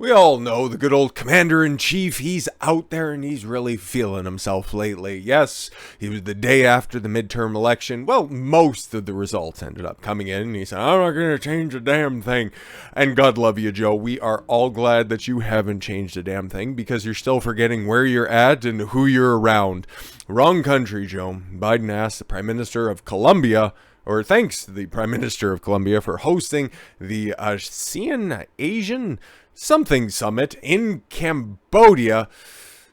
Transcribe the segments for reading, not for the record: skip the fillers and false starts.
We all know the good old commander-in-chief, he's out there and he's really feeling himself lately. Yes, he was the day after the midterm election. Well, most of the results ended up coming in and he said, I'm not going to change a damn thing. And God love you, Joe. We are all glad that you haven't changed a damn thing because you're still forgetting where you're at and who you're around. Wrong country, Joe. Biden asked the Prime Minister of Colombia, or thanks to the Prime Minister of Colombia for hosting the Asian something summit in Cambodia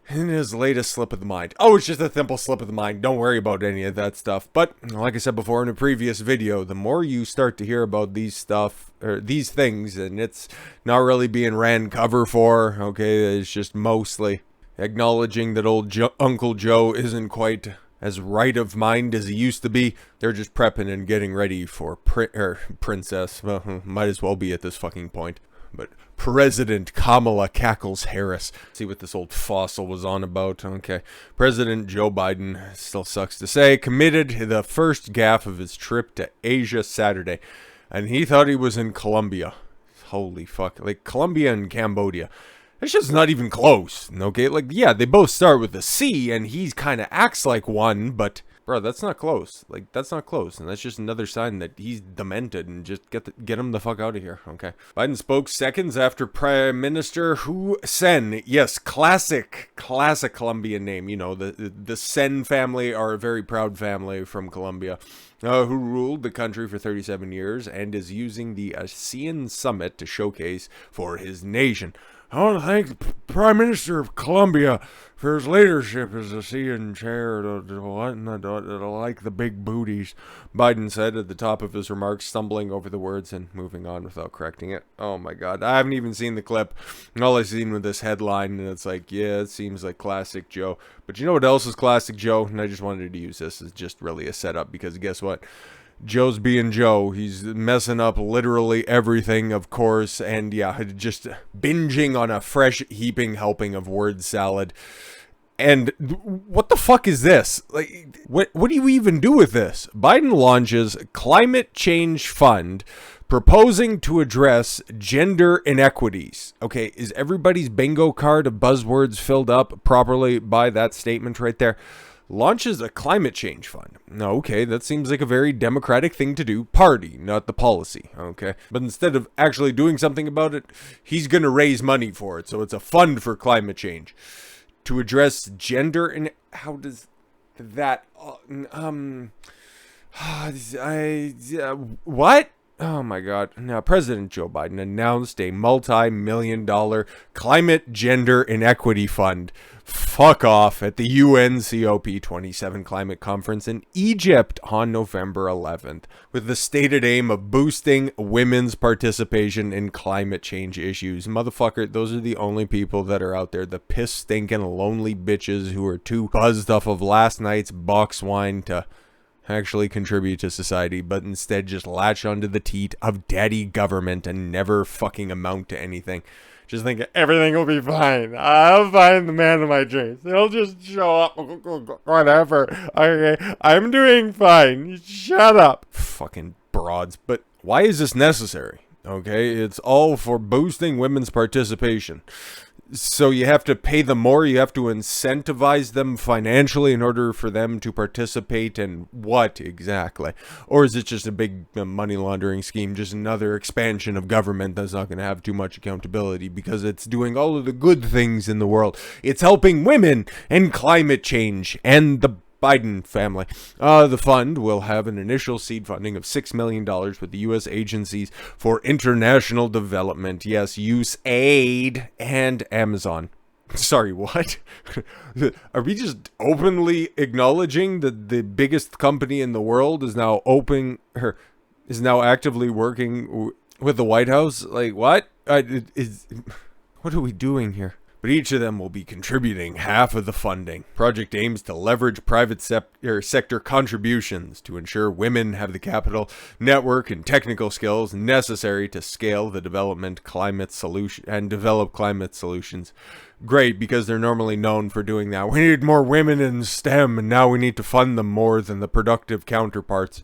in his latest slip of the mind. Oh, it's just a simple slip of the mind. Don't worry about any of that stuff. But like I said before in a previous video, the more you start to hear about these things, and it's not really being ran cover for, okay, it's just mostly acknowledging that old Uncle Joe isn't quite as right of mind as he used to be. They're just prepping and getting ready for Princess. Well, might as well be at this fucking point. But President Kamala Cackles Harris. See what this old fossil was on about. Okay. President Joe Biden, still sucks to say, committed the first gaffe of his trip to Asia Saturday. And he thought he was in Colombia. Holy fuck. Like, Colombia and Cambodia. It's just not even close. Okay? Like, yeah, they both start with a C, and he kind of acts like one, but bro, that's not close. Like, that's not close. And that's just another sign that he's demented and just get him the fuck out of here. Okay. Biden spoke seconds after Prime Minister Hun Sen. Yes, classic Colombian name. You know, the Sen family are a very proud family from Colombia, who ruled the country for 37 years and is using the ASEAN summit to showcase for his nation. I want to thank the Prime Minister of Colombia for his leadership as a ASEAN chair to like the big booties, Biden said at the top of his remarks, stumbling over the words and moving on without correcting it. Oh my god, I haven't even seen the clip. All I've seen with this headline, and it's like, yeah, it seems like classic Joe. But you know what else is classic Joe? And I just wanted to use this as just really a setup, because guess what? Joe's being Joe. He's messing up literally everything, of course, and yeah, just binging on a fresh heaping helping of word salad. And what the fuck is this? Like, what do you even do with this? Biden launches Climate Change Fund proposing to address gender inequities. Okay, is everybody's bingo card of buzzwords filled up properly by that statement right there? Launches a climate change fund. Okay, that seems like a very democratic thing to do. Party, not the policy. Okay, but instead of actually doing something about it, he's going to raise money for it. So it's a fund for climate change to address gender. And how does that what? Oh my god. Now, President Joe Biden announced a multi-million-dollar climate gender inequity fund. Fuck off at the UN COP27 climate conference in Egypt on November 11th, with the stated aim of boosting women's participation in climate change issues. Motherfucker, those are the only people that are out there, the piss-stinking lonely bitches who are too buzzed off of last night's box wine to actually contribute to society, but instead just latch onto the teat of daddy government and never fucking amount to anything. Just think everything will be fine. I'll find the man of my dreams. He'll just show up. Whatever. Okay, I'm doing fine. Shut up. Fucking broads. But why is this necessary? Okay, it's all for boosting women's participation. So you have to pay them more, you have to incentivize them financially in order for them to participate in what exactly? Or is it just a big money laundering scheme, just another expansion of government that's not going to have too much accountability because it's doing all of the good things in the world? It's helping women and climate change and the Biden family. The fund will have an initial seed funding of $6 million with the U.S. agencies for international development, yes, USAID, and Amazon. Sorry, what? Are we just openly acknowledging that the biggest company in the world is now actively working with the White House? Like, what? What are we doing here? But each of them will be contributing half of the funding. Project aims to leverage private sector contributions to ensure women have the capital, network, and technical skills necessary to scale the develop climate solutions. Great, because they're normally known for doing that. We need more women in STEM, and now we need to fund them more than the productive counterparts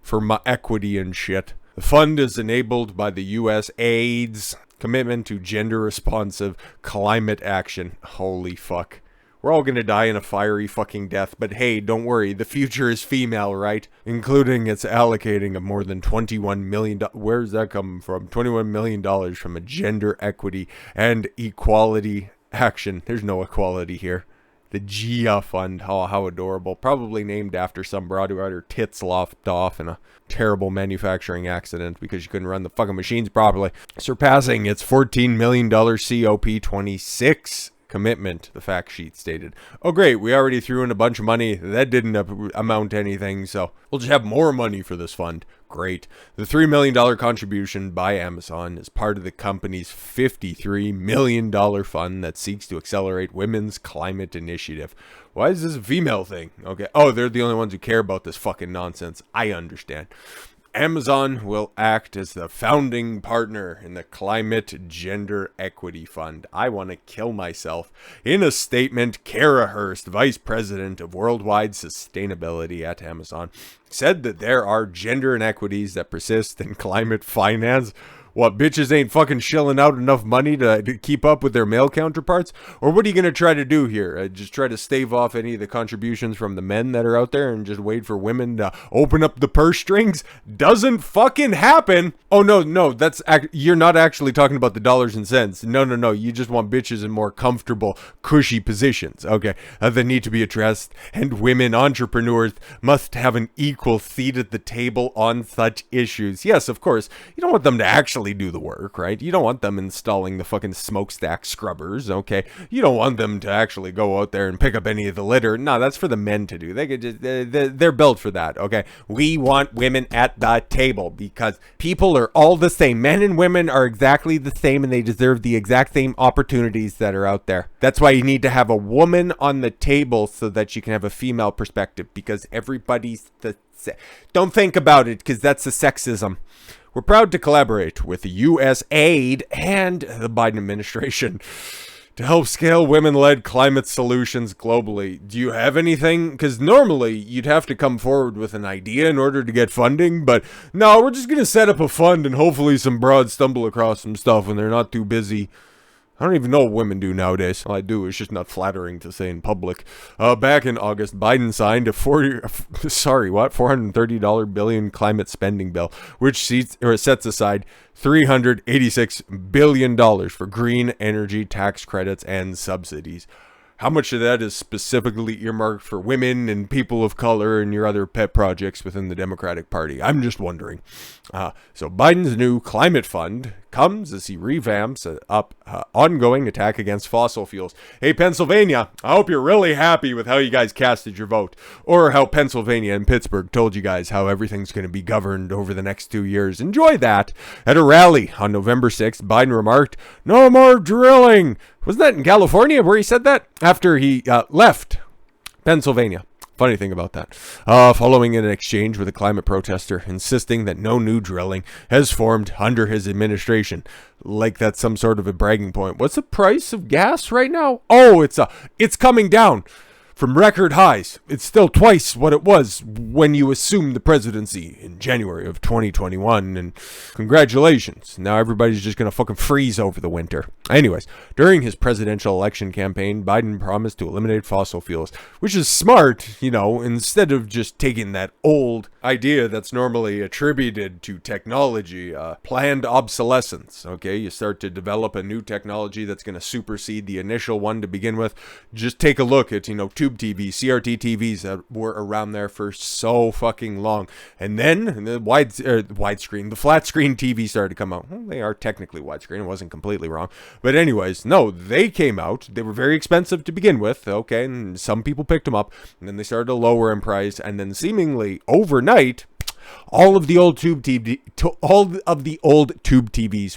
for equity and shit. The fund is enabled by the U.S. AIDS Commitment to gender-responsive climate action. Holy fuck. We're all gonna die in a fiery fucking death, but hey, don't worry, the future is female, right? Including its allocating of more than $21 million. Where's that coming from? $21 million from a gender equity and equality action. There's no equality here. The GIA Fund. Oh, how adorable. Probably named after some broad who had her tits lopped off in a terrible manufacturing accident because she couldn't run the fucking machines properly. Surpassing its $14 million COP26 commitment, the fact sheet stated. Oh great, we already threw in a bunch of money. That didn't amount to anything, so we'll just have more money for this fund. Great. The $3 million contribution by Amazon is part of the company's $53 million fund that seeks to accelerate women's climate initiative. Why is this a female thing? Okay. Oh, they're the only ones who care about this fucking nonsense. I understand. Amazon will act as the founding partner in the Climate Gender Equity Fund. I want to kill myself. In a statement, Kara Hurst, Vice President of Worldwide Sustainability at Amazon, said that there are gender inequities that persist in climate finance. What, bitches ain't fucking shilling out enough money to keep up with their male counterparts? Or what are you going to try to do here? Just try to stave off any of the contributions from the men that are out there and just wait for women to open up the purse strings? Doesn't fucking happen. Oh, no, you're not actually talking about the dollars and cents. No, you just want bitches in more comfortable, cushy positions, okay, that need to be addressed. And women entrepreneurs must have an equal seat at the table on such issues. Yes, of course, you don't want them to actually do the work, right? You don't want them installing the fucking smokestack scrubbers, okay? You don't want them to actually go out there and pick up any of the litter. No, that's for the men to do. They could just, they're built for that, okay? We want women at the table because people are all the same. Men and women are exactly the same and they deserve the exact same opportunities that are out there. That's why you need to have a woman on the table so that you can have a female perspective because everybody's the same. Don't think about it because that's the sexism. We're proud to collaborate with the U.S. aid and the Biden administration to help scale women-led climate solutions globally. Do you have anything? Because normally you'd have to come forward with an idea in order to get funding, but no, we're just going to set up a fund and hopefully some broads stumble across some stuff when they're not too busy. I don't even know what women do nowadays. All I do is just not flattering to say in public. Back in August, Biden signed a $430 billion climate spending bill, which sets aside $386 billion for green energy tax credits and subsidies. How much of that is specifically earmarked for women and people of color and your other pet projects within the Democratic Party? I'm just wondering. So Biden's new climate fund comes as he revamps up ongoing attack against fossil fuels. Hey, Pennsylvania, I hope you're really happy with how you guys casted your vote. Or how Pennsylvania and Pittsburgh told you guys how everything's going to be governed over the next 2 years. Enjoy that. At a rally on November 6th, Biden remarked, "No more drilling." Wasn't that in California where he said that? After he left Pennsylvania. Funny thing about that. Following an exchange with a climate protester, insisting that no new drilling has formed under his administration. Like that's some sort of a bragging point. What's the price of gas right now? Oh, it's coming down from record highs. It's still twice what it was when you assumed the presidency in January of 2021. And congratulations. Now everybody's just going to fucking freeze over the winter. Anyways, during his presidential election campaign, Biden promised to eliminate fossil fuels, which is smart, instead of just taking that old idea that's normally attributed to technology, planned obsolescence. Okay, you start to develop a new technology that's going to supersede the initial one to begin with. Just take a look at, tube TVs, CRT TVs that were around there for so fucking long. And then the widescreen, the flat screen TV started to come out. Well, they are technically widescreen. It wasn't completely wrong. But anyways, no, they came out. They were very expensive to begin with. Okay, and some people picked them up. And then they started to lower in price. And then seemingly overnight, all of the old tube TVs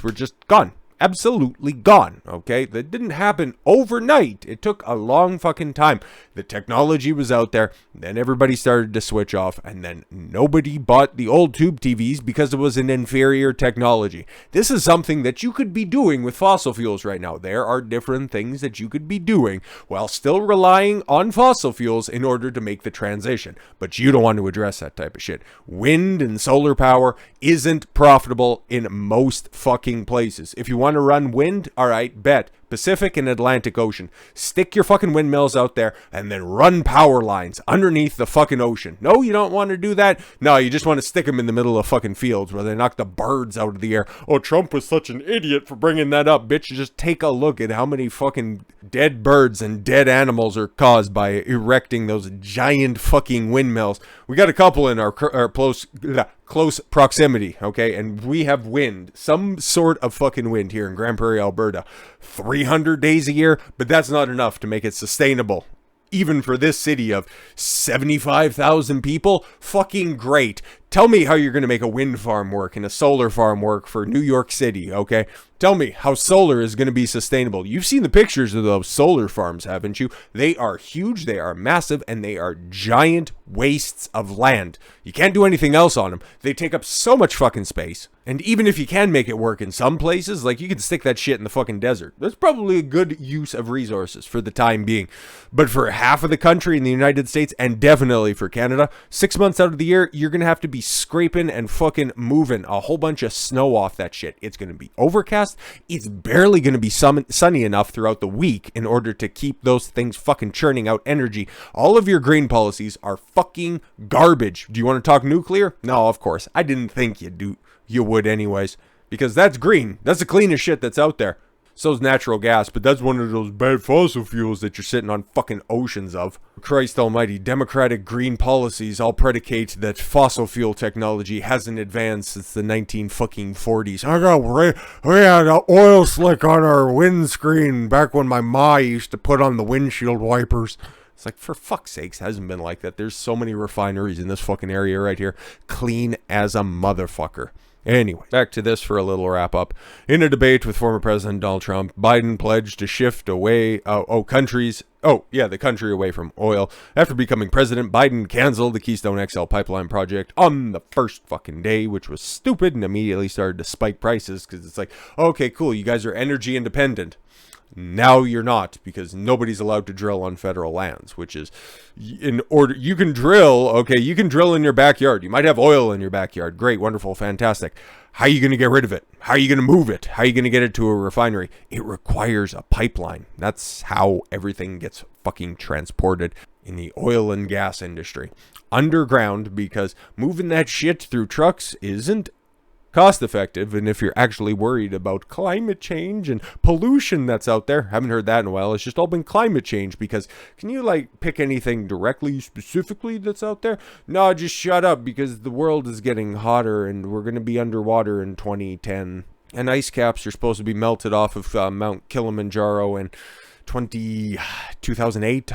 were just gone. Absolutely gone, okay? That didn't happen overnight. It took a long fucking time. The technology was out there, then everybody started to switch off, and then nobody bought the old tube TVs because it was an inferior technology. This is something that you could be doing with fossil fuels right now. There are different things that you could be doing while still relying on fossil fuels in order to make the transition, but you don't want to address that type of shit. Wind and solar power isn't profitable in most fucking places. If you want want to run wind? All right, bet. Pacific and Atlantic Ocean. Stick your fucking windmills out there and then run power lines underneath the fucking ocean. No, you don't want to do that. No, you just want to stick them in the middle of fucking fields where they knock the birds out of the air. Oh, Trump was such an idiot for bringing that up, bitch. Just take a look at how many fucking dead birds and dead animals are caused by erecting those giant fucking windmills. We got a couple in our close proximity, okay? And we have wind, some sort of fucking wind here in Grand Prairie, Alberta. 300 days a year, but that's not enough to make it sustainable. Even for this city of 75,000 people, fucking great. Tell me how you're going to make a wind farm work and a solar farm work for New York City, okay? Tell me how solar is going to be sustainable. You've seen the pictures of those solar farms, haven't you? They are huge, they are massive, and they are giant wastes of land. You can't do anything else on them. They take up so much fucking space. And even if you can make it work in some places, like you can stick that shit in the fucking desert. That's probably a good use of resources for the time being. But for half of the country in the United States, and definitely for Canada, 6 months out of the year, you're going to have to be scraping and fucking moving a whole bunch of snow off that shit. It's going to be overcast. It's barely going to be sunny enough throughout the week in order to keep those things fucking churning out energy. All of your green policies are fucking garbage. Do you want to talk nuclear? No, of course. I didn't think you would anyways, because that's green. That's the cleanest shit that's out there. So's natural gas, but that's one of those bad fossil fuels that you're sitting on fucking oceans of. Christ almighty, democratic green policies all predicate that fossil fuel technology hasn't advanced since the 1940s. We had an oil slick on our windscreen back when my ma used to put on the windshield wipers. It's like, for fuck's sakes, hasn't been like that. There's so many refineries in this fucking area right here. Clean as a motherfucker. Anyway, back to this for a little wrap up. In a debate with former President Donald Trump, Biden pledged to shift away, the country away from oil. After becoming president, Biden canceled the Keystone XL pipeline project on the first fucking day, which was stupid, and immediately started to spike prices because it's like, okay, cool, you guys are energy independent. Now you're not, because nobody's allowed to drill on federal lands, which is in order. You can drill, okay, you can drill in your backyard. You might have oil in your backyard. Great, wonderful, fantastic. How are you going to get rid of it? How are you going to move it? How are you going to get it to a refinery? It requires a pipeline. That's how everything gets fucking transported in the oil and gas industry. Underground, because moving that shit through trucks isn't cost effective. And if you're actually worried about climate change and pollution that's out there, haven't heard that in a while. It's just all been climate change, because can you like pick anything directly specifically that's out there? No, just shut up, because the world is getting hotter and we're going to be underwater in 2010, and ice caps are supposed to be melted off of Mount Kilimanjaro in 2008.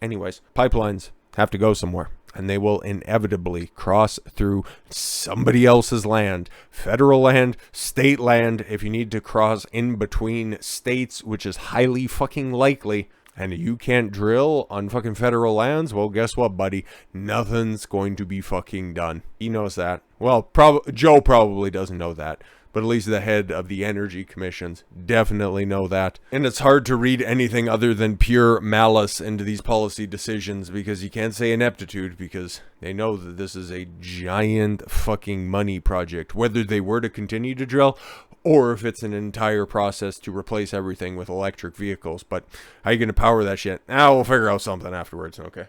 Anyways, pipelines have to go somewhere, and they will inevitably cross through somebody else's land. Federal land, state land. If you need to cross in between states, which is highly fucking likely, and you can't drill on fucking federal lands, well, guess what, buddy? Nothing's going to be fucking done. He knows that. Well, Joe probably doesn't know that, but at least the head of the energy commissions definitely know that. And it's hard to read anything other than pure malice into these policy decisions, because you can't say ineptitude, because they know that this is a giant fucking money project, whether they were to continue to drill or if it's an entire process to replace everything with electric vehicles. But how are you going to power that shit? We'll figure out something afterwards, okay?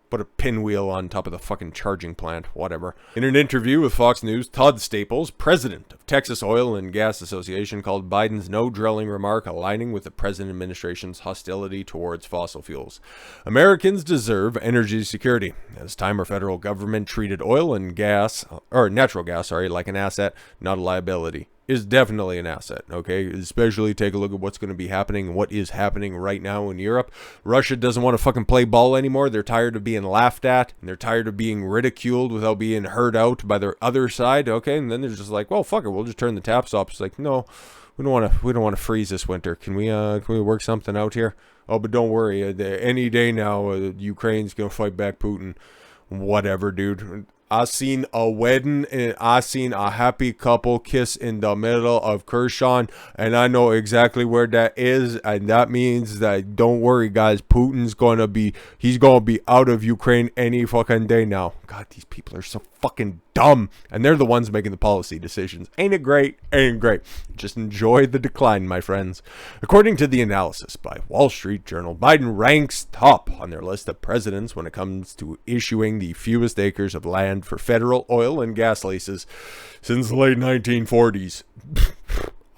Put a pinwheel on top of the fucking charging plant, whatever. In an interview with Fox News, Todd Staples, president of Texas Oil and Gas Association, called Biden's no drilling remark aligning with the present administration's hostility towards fossil fuels. Americans deserve energy security. As time our federal government treated oil and gas, or natural gas, like an asset, not a liability. Is definitely an asset, okay? Especially take a look at what's going to be happening and what is happening right now in Europe. Russia doesn't want to fucking play ball anymore. They're tired of being laughed at, and they're tired of being ridiculed without being heard out by their other side, okay? And then they're just like, well, fuck it, we'll just turn the taps off. It's like, no, we don't want to freeze this winter. Can we work something out here? Oh, but don't worry, any day now, Ukraine's gonna fight back Putin. Whatever, dude. I seen a wedding and I seen a happy couple kiss in the middle of Kherson, and I know exactly where that is, and that means that don't worry, guys, he's gonna be out of Ukraine any fucking day now. God, these people are so fucking dumb, and they're the ones making the policy decisions. Ain't it great? Ain't great. Just enjoy the decline, my friends. According to the analysis by Wall Street Journal, Biden ranks top on their list of presidents when it comes to issuing the fewest acres of land for federal oil and gas leases since the late 1940s.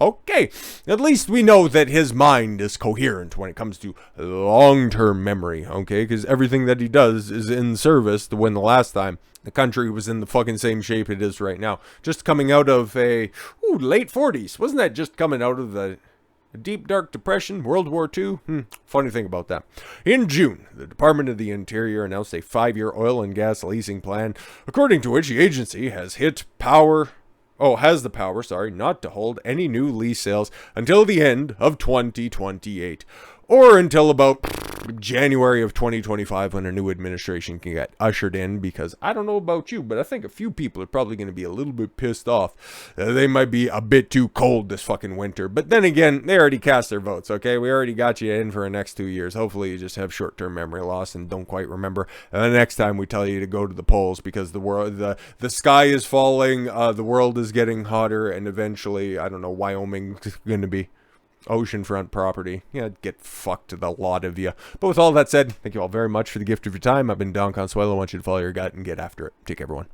Okay, at least we know that his mind is coherent when it comes to long-term memory, okay? Because everything that he does is in service to when the last time the country was in the fucking same shape it is right now. Just coming out of a late 40s. Wasn't that just coming out of the deep, dark depression, World War II? Funny thing about that. In June, the Department of the Interior announced a 5-year oil and gas leasing plan, according to which the agency has the power, not to hold any new lease sales until the end of 2028, or until about January of 2025 when a new administration can get ushered in, because I don't know about you, but I think a few people are probably going to be a little bit pissed off. They might be a bit too cold this fucking winter, but then again, they already cast their votes, okay? We already got you in for the next 2 years. Hopefully you just have short-term memory loss and don't quite remember. And the next time we tell you to go to the polls because the sky is falling, the world is getting hotter, and eventually, I don't know, Wyoming is going to be oceanfront property. Yeah, get fucked to the lot of you. But with all that said, thank you all very much for the gift of your time. I've been Don Consuelo. I want you to follow your gut and get after it. Take care, everyone.